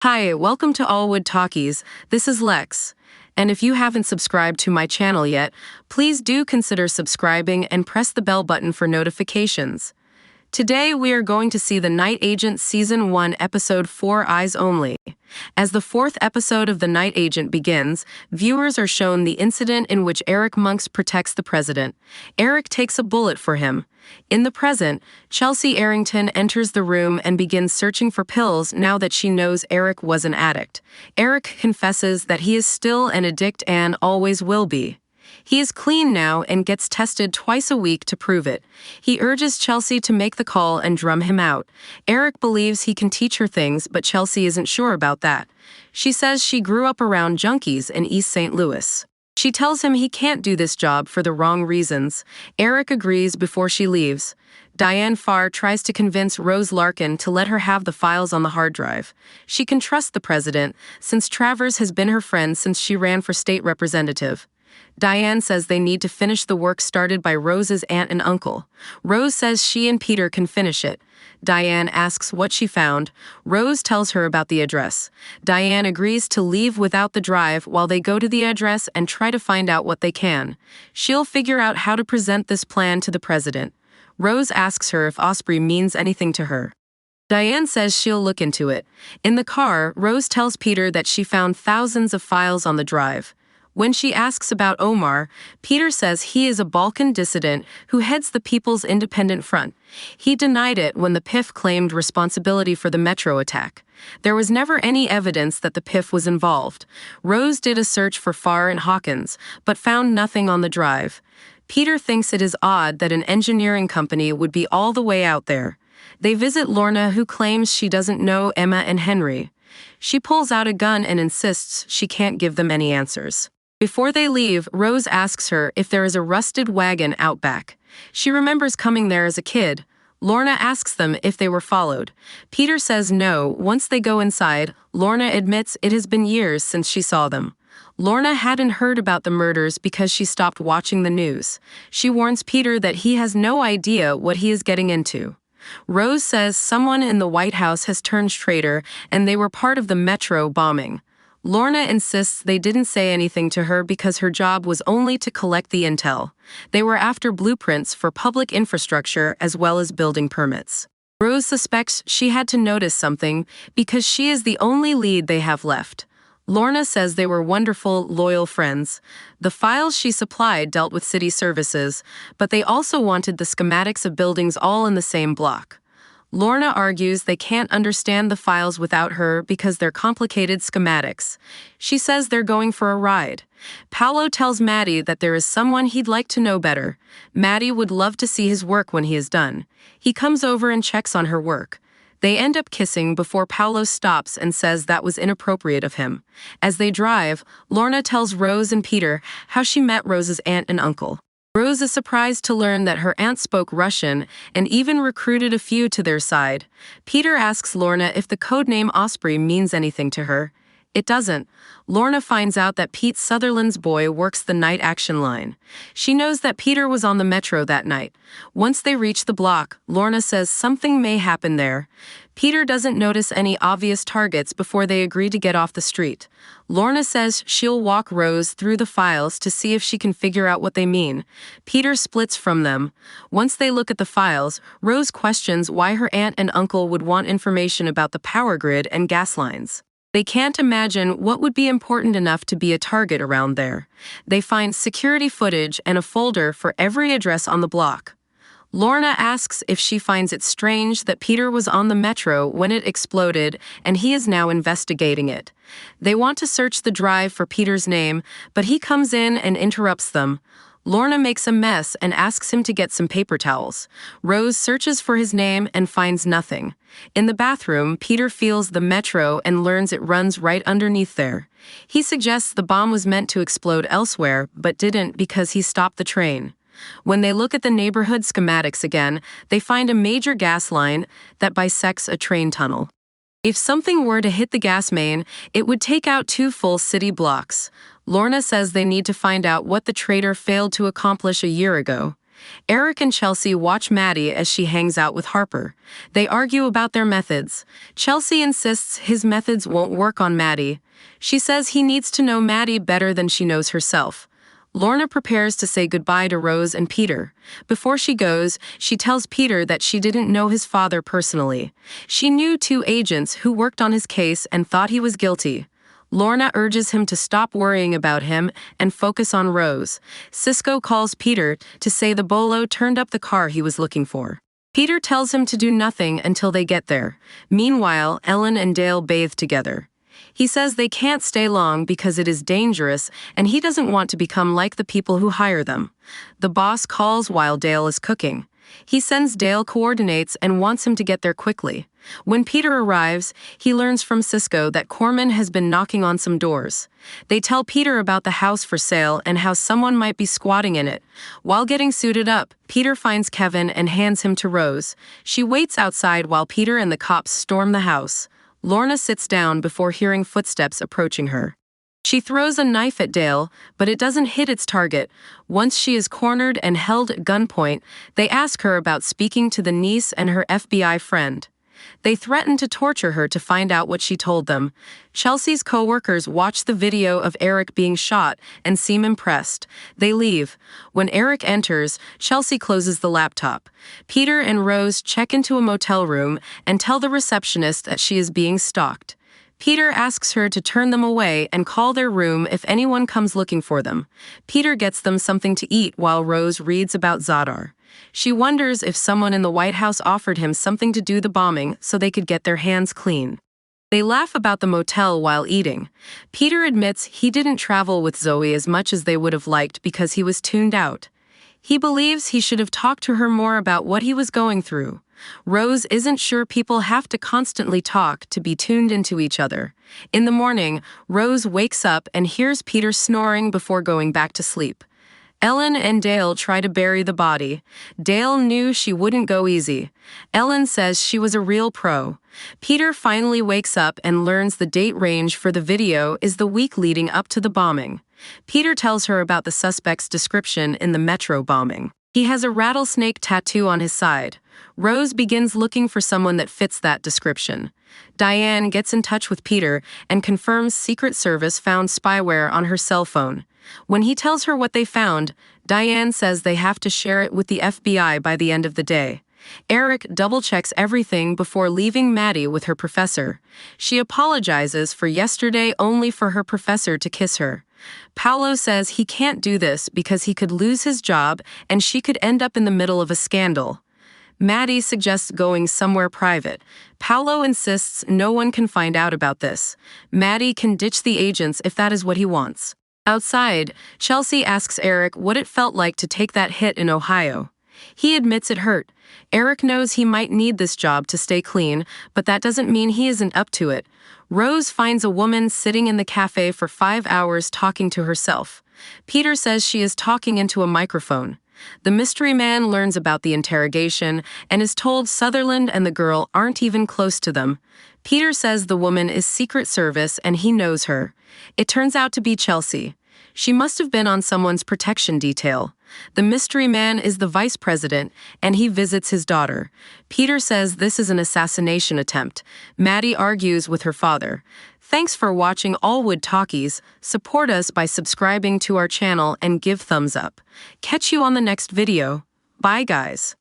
Hi, welcome to ALLWOOD Talkies. This is Lex. And if you haven't subscribed to my channel yet, please do consider subscribing and press the bell button for notifications. Today we are going to see The Night Agent Season 1 Episode 4 Eyes Only. As the fourth episode of The Night Agent begins, viewers are shown the incident in which Eric Monks protects the president. Eric takes a bullet for him. In the present, Chelsea Arrington enters the room and begins searching for pills now that she knows Eric was an addict. Eric confesses that he is still an addict and always will be. He is clean now and gets tested twice a week to prove it. He urges Chelsea to make the call and drum him out. Eric believes he can teach her things, but Chelsea isn't sure about that. She says she grew up around junkies in East St. Louis. She tells him he can't do this job for the wrong reasons. Eric agrees before she leaves. Diane tries to convince Rose Larkin to let her have the files on the hard drive. She can trust the president, since Travers has been her friend since she ran for state representative. Diane says they need to finish the work started by Rose's aunt and uncle. Rose says she and Peter can finish it. Diane asks what she found. Rose tells her about the address. Diane agrees to leave without the drive while they go to the address and try to find out what they can. She'll figure out how to present this plan to the president. Rose asks her if Osprey means anything to her. Diane says she'll look into it. In the car, Rose tells Peter that she found thousands of files on the drive. When she asks about Omar, Peter says he is a Balkan dissident who heads the People's Independent Front. He denied it when the PIF claimed responsibility for the Metro attack. There was never any evidence that the PIF was involved. Rose did a search for Farr and Hawkins, but found nothing on the drive. Peter thinks it is odd that an engineering company would be all the way out there. They visit Lorna, who claims she doesn't know Emma and Henry. She pulls out a gun and insists she can't give them any answers. Before they leave, Rose asks her if there is a rusted wagon out back. She remembers coming there as a kid. Lorna asks them if they were followed. Peter says no. Once they go inside, Lorna admits it has been years since she saw them. Lorna hadn't heard about the murders because she stopped watching the news. She warns Peter that he has no idea what he is getting into. Rose says someone in the White House has turned traitor and they were part of the Metro bombing. Lorna insists they didn't say anything to her because her job was only to collect the intel. They were after blueprints for public infrastructure as well as building permits. Rose suspects she had to notice something because she is the only lead they have left. Lorna says they were wonderful, loyal friends. The files she supplied dealt with city services, but they also wanted the schematics of buildings all in the same block. Lorna argues they can't understand the files without her because they're complicated schematics. She says they're going for a ride. Paolo tells Maddie that there is someone he'd like to know better. Maddie would love to see his work when he is done. He comes over and checks on her work. They end up kissing before Paolo stops and says that was inappropriate of him. As they drive, Lorna tells Rose and Peter how she met Rose's aunt and uncle. Rose is surprised to learn that her aunt spoke Russian and even recruited a few to their side. Peter asks Lorna if the codename Osprey means anything to her. It doesn't. Lorna finds out that Pete Sutherland's boy works the night action line. She knows that Peter was on the Metro that night. Once they reach the block, Lorna says something may happen there. Peter doesn't notice any obvious targets before they agree to get off the street. Lorna says she'll walk Rose through the files to see if she can figure out what they mean. Peter splits from them. Once they look at the files, Rose questions why her aunt and uncle would want information about the power grid and gas lines. They can't imagine what would be important enough to be a target around there. They find security footage and a folder for every address on the block. Lorna asks if she finds it strange that Peter was on the Metro when it exploded and he is now investigating it. They want to search the drive for Peter's name, but he comes in and interrupts them. Lorna makes a mess and asks him to get some paper towels. Rose searches for his name and finds nothing. In the bathroom, Peter feels the Metro and learns it runs right underneath there. He suggests the bomb was meant to explode elsewhere, but didn't because he stopped the train. When they look at the neighborhood schematics again, they find a major gas line that bisects a train tunnel. If something were to hit the gas main, it would take out 2 full city blocks. Lorna says they need to find out what the traitor failed to accomplish a year ago. Eric and Chelsea watch Maddie as she hangs out with Harper. They argue about their methods. Chelsea insists his methods won't work on Maddie. She says he needs to know Maddie better than she knows herself. Lorna prepares to say goodbye to Rose and Peter. Before she goes, she tells Peter that she didn't know his father personally. She knew 2 agents who worked on his case and thought he was guilty. Lorna urges him to stop worrying about him and focus on Rose. Cisco calls Peter to say the bolo turned up the car he was looking for. Peter tells him to do nothing until they get there. Meanwhile, Ellen and Dale bathe together. He says they can't stay long because it is dangerous and he doesn't want to become like the people who hire them. The boss calls while Dale is cooking. He sends Dale coordinates and wants him to get there quickly. When Peter arrives, he learns from Cisco that Corman has been knocking on some doors. They tell Peter about the house for sale and how someone might be squatting in it. While getting suited up, Peter finds Kevin and hands him to Rose. She waits outside while Peter and the cops storm the house. Lorna sits down before hearing footsteps approaching her. She throws a knife at Dale, but it doesn't hit its target. Once she is cornered and held at gunpoint, they ask her about speaking to the niece and her FBI friend. They threaten to torture her to find out what she told them. Chelsea's co-workers watch the video of Eric being shot and seem impressed. They leave. When Eric enters, Chelsea closes the laptop. Peter and Rose check into a motel room and tell the receptionist that she is being stalked. Peter asks her to turn them away and call their room if anyone comes looking for them. Peter gets them something to eat while Rose reads about Zadar. She wonders if someone in the White House offered him something to do the bombing so they could get their hands clean. They laugh about the motel while eating. Peter admits he didn't travel with Zoe as much as they would have liked because he was tuned out. He believes he should have talked to her more about what he was going through. Rose isn't sure people have to constantly talk to be tuned into each other. In the morning, Rose wakes up and hears Peter snoring before going back to sleep. Ellen and Dale try to bury the body. Dale knew she wouldn't go easy. Ellen says she was a real pro. Peter finally wakes up and learns the date range for the video is the week leading up to the bombing. Peter tells her about the suspect's description in the Metro bombing. He has a rattlesnake tattoo on his side. Rose begins looking for someone that fits that description. Diane gets in touch with Peter and confirms Secret Service found spyware on her cell phone. When he tells her what they found, Diane says they have to share it with the FBI by the end of the day. Eric double-checks everything before leaving Maddie with her professor. She apologizes for yesterday only for her professor to kiss her. Paolo says he can't do this because he could lose his job and she could end up in the middle of a scandal. Maddie suggests going somewhere private. Paolo insists no one can find out about this. Maddie can ditch the agents if that is what he wants. Outside, Chelsea asks Eric what it felt like to take that hit in Ohio. He admits it hurt. Eric knows he might need this job to stay clean, but that doesn't mean he isn't up to it. Rose finds a woman sitting in the cafe for 5 hours talking to herself. Peter says she is talking into a microphone. The mystery man learns about the interrogation and is told Sutherland and the girl aren't even close to them. Peter says the woman is Secret Service and he knows her. It turns out to be Chelsea. She must have been on someone's protection detail. The mystery man is the vice president, and he visits his daughter. Peter says this is an assassination attempt. Maddie argues with her father. Thanks for watching ALLWOOD Talkies. Support us by subscribing to our channel and give thumbs up. Catch you on the next video. Bye, guys.